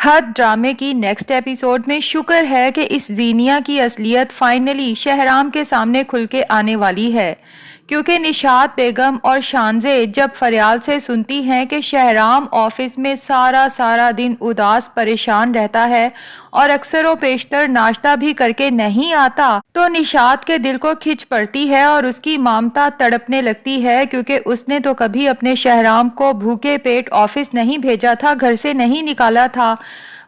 حد ڈرامے کی نیکسٹ ایپیسوڈ میں شکر ہے کہ اس زینیا کی اصلیت فائنلی شہرام کے سامنے کھل کے آنے والی ہے، کیونکہ نشاط بیگم اور شانزے جب فریال سے سنتی ہیں کہ شہرام آفس میں سارا دن اداس پریشان رہتا ہے اور اکثر و بیشتر ناشتہ بھی کر کے نہیں آتا، تو نشاط کے دل کو کھچ پڑتی ہے اور اس کی مامتا تڑپنے لگتی ہے، کیونکہ اس نے تو کبھی اپنے شہرام کو بھوکے پیٹ آفس نہیں بھیجا تھا، گھر سے نہیں نکالا تھا۔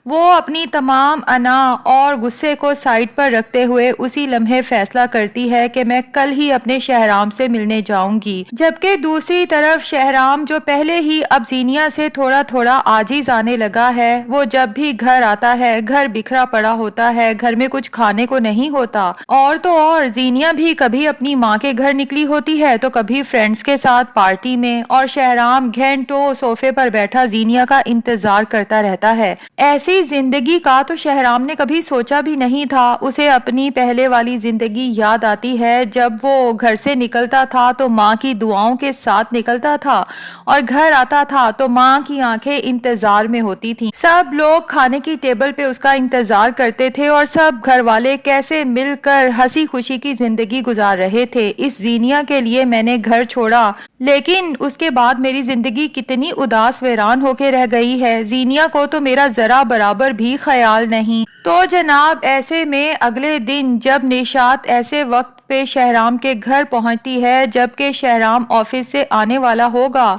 وہ اپنی تمام انا اور غصے کو سائڈ پر رکھتے ہوئے اسی لمحے فیصلہ کرتی ہے کہ میں کل ہی اپنے شہرام سے ملنے جاؤں گی، جبکہ دوسری طرف شہرام جو پہلے ہی اب زینیا سے تھوڑا عاجز آنے لگا ہے، وہ جب بھی گھر آتا ہے گھر بکھرا پڑا ہوتا ہے، گھر میں کچھ کھانے کو نہیں ہوتا، اور تو اور زینیا بھی کبھی اپنی ماں کے گھر نکلی ہوتی ہے تو کبھی فرینڈز کے ساتھ پارٹی میں، اور شہرام گھنٹوں صوفے پر بیٹھا زینیا کا انتظار کرتا رہتا ہے۔ ایسی زندگی کا تو شہرام نے کبھی سوچا بھی نہیں تھا۔ اسے اپنی پہلے والی زندگی یاد آتی ہے جب وہ گھر سے نکلتا تھا تو ماں کی دعاؤں کے ساتھ نکلتا تھا اور گھر آتا تھا تو ماں کی آنکھیں انتظار میں ہوتی تھیں، سب لوگ کھانے کی ٹیبل پہ اس کا انتظار کرتے تھے اور سب گھر والے کیسے مل کر ہنسی خوشی کی زندگی گزار رہے تھے۔ اس زینیا کے لیے میں نے گھر چھوڑا، لیکن اس کے بعد میری زندگی کتنی اداس ویران ہو کے رہ گئی ہے، زینیا کو تو میرا ذرا برابر بھی خیال نہیں۔ تو جناب ایسے میں اگلے دن جب نشاط ایسے وقت پہ شہرام کے گھر پہنچتی ہے جبکہ شہرام آفس سے آنے والا ہوگا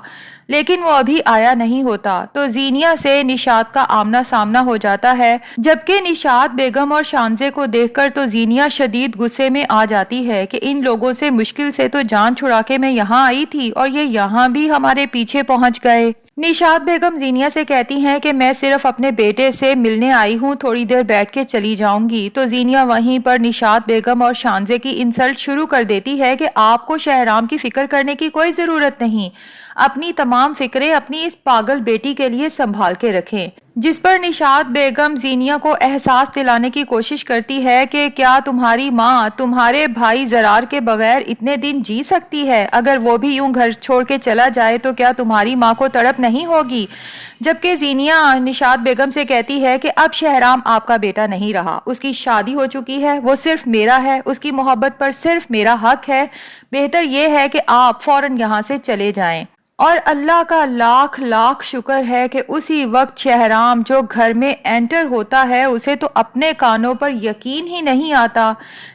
لیکن وہ ابھی آیا نہیں ہوتا، تو زینیا سے نشاط کا آمنا سامنا ہو جاتا ہے، جبکہ نشاط بیگم اور شانزے کو دیکھ کر تو زینیا شدید غصے میں آ جاتی ہے کہ ان لوگوں سے مشکل سے تو جان چھڑا کے میں یہاں آئی تھی اور یہ یہاں بھی ہمارے پیچھے پہنچ گئے۔ نشاط بیگم زینیا سے کہتی ہیں کہ میں صرف اپنے بیٹے سے ملنے آئی ہوں، تھوڑی دیر بیٹھ کے چلی جاؤں گی، تو زینیا وہیں پر نشاط بیگم اور شانزے کی انسلٹ شروع کر دیتی ہے کہ آپ کو شہرام کی فکر کرنے کی کوئی ضرورت نہیں، اپنی تمام فکریں اپنی اس پاگل بیٹی کے لیے سنبھال کے رکھیں، جس پر نشاط بیگم زینیا کو احساس دلانے کی کوشش کرتی ہے کہ کیا تمہاری ماں تمہارے بھائی زرار کے بغیر اتنے دن جی سکتی ہے؟ اگر وہ بھی یوں گھر چھوڑ کے چلا جائے تو کیا تمہاری ماں کو تڑپ نہیں ہوگی؟ جبکہ زینیا نشاط بیگم سے کہتی ہے کہ اب شہرام آپ کا بیٹا نہیں رہا، اس کی شادی ہو چکی ہے، وہ صرف میرا ہے، اس کی محبت پر صرف میرا حق ہے، بہتر یہ ہے کہ آپ فوراً یہاں سے چلے جائیں۔ اور اللہ کا لاکھ شکر ہے کہ اسی وقت شہرام جو گھر میں انٹر ہوتا ہے اسے تو اپنے کانوں پر یقین ہی نہیں آتا۔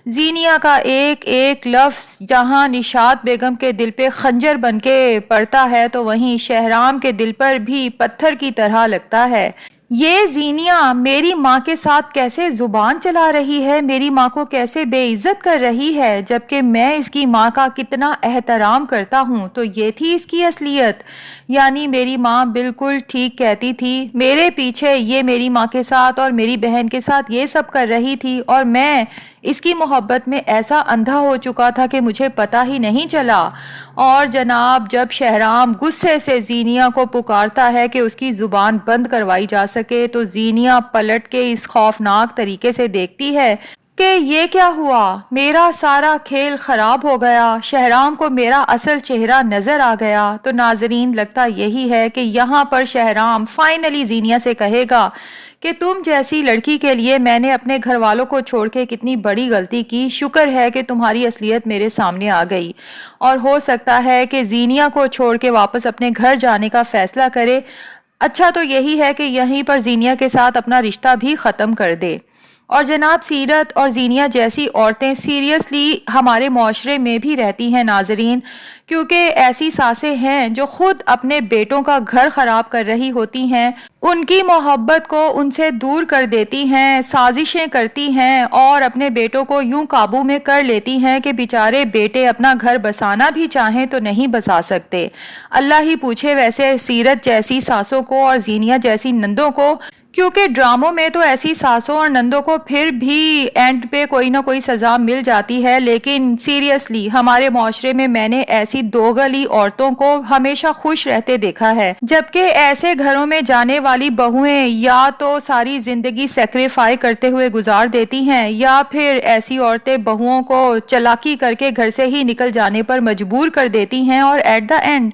زینیا کا ایک ایک لفظ جہاں نشاط بیگم کے دل پہ خنجر بن کے پڑتا ہے تو وہیں شہرام کے دل پر بھی پتھر کی طرح لگتا ہے۔ یہ زینیا میری ماں کے ساتھ کیسے زبان چلا رہی ہے، میری ماں کو کیسے بے عزت کر رہی ہے، جبکہ میں اس کی ماں کا کتنا احترام کرتا ہوں۔ تو یہ تھی اس کی اصلیت، یعنی میری ماں بالکل ٹھیک کہتی تھی، میرے پیچھے یہ میری ماں کے ساتھ اور میری بہن کے ساتھ یہ سب کر رہی تھی اور میں اس کی محبت میں ایسا اندھا ہو چکا تھا کہ مجھے پتہ ہی نہیں چلا۔ اور جناب جب شہرام غصے سے زینیا کو پکارتا ہے کہ اس کی زبان بند کروائی جا سکے تو زینیا پلٹ کے اس خوفناک طریقے سے دیکھتی ہے کہ یہ کیا ہوا، میرا سارا کھیل خراب ہو گیا، شہرام کو میرا اصل چہرہ نظر آ گیا۔ تو ناظرین لگتا یہی ہے کہ یہاں پر شہرام فائنلی زینیا سے کہے گا کہ تم جیسی لڑکی کے لیے میں نے اپنے گھر والوں کو چھوڑ کے کتنی بڑی غلطی کی، شکر ہے کہ تمہاری اصلیت میرے سامنے آ گئی، اور ہو سکتا ہے کہ زینیا کو چھوڑ کے واپس اپنے گھر جانے کا فیصلہ کرے، اچھا تو یہی ہے کہ یہیں پر زینیا کے ساتھ اپنا رشتہ بھی ختم کر دے۔ اور جناب سیرت اور زینیا جیسی عورتیں سیریسلی ہمارے معاشرے میں بھی رہتی ہیں ناظرین، کیونکہ ایسی ساسیں ہیں جو خود اپنے بیٹوں کا گھر خراب کر رہی ہوتی ہیں، ان کی محبت کو ان سے دور کر دیتی ہیں، سازشیں کرتی ہیں اور اپنے بیٹوں کو یوں قابو میں کر لیتی ہیں کہ بیچارے بیٹے اپنا گھر بسانا بھی چاہیں تو نہیں بسا سکتے۔ اللہ ہی پوچھے ویسے سیرت جیسی ساسوں کو اور زینیا جیسی نندوں کو، کیونکہ ڈراموں میں تو ایسی ساسوں اور نندوں کو پھر بھی اینڈ پہ کوئی نہ کوئی سزا مل جاتی ہے، لیکن سیریسلی ہمارے معاشرے میں میں نے ایسی دوغلی عورتوں کو ہمیشہ خوش رہتے دیکھا ہے، جبکہ ایسے گھروں میں جانے والی بہویں یا تو ساری زندگی سیکریفائی کرتے ہوئے گزار دیتی ہیں یا پھر ایسی عورتیں بہوؤں کو چالاکی کر کے گھر سے ہی نکل جانے پر مجبور کر دیتی ہیں اور ایٹ دا اینڈ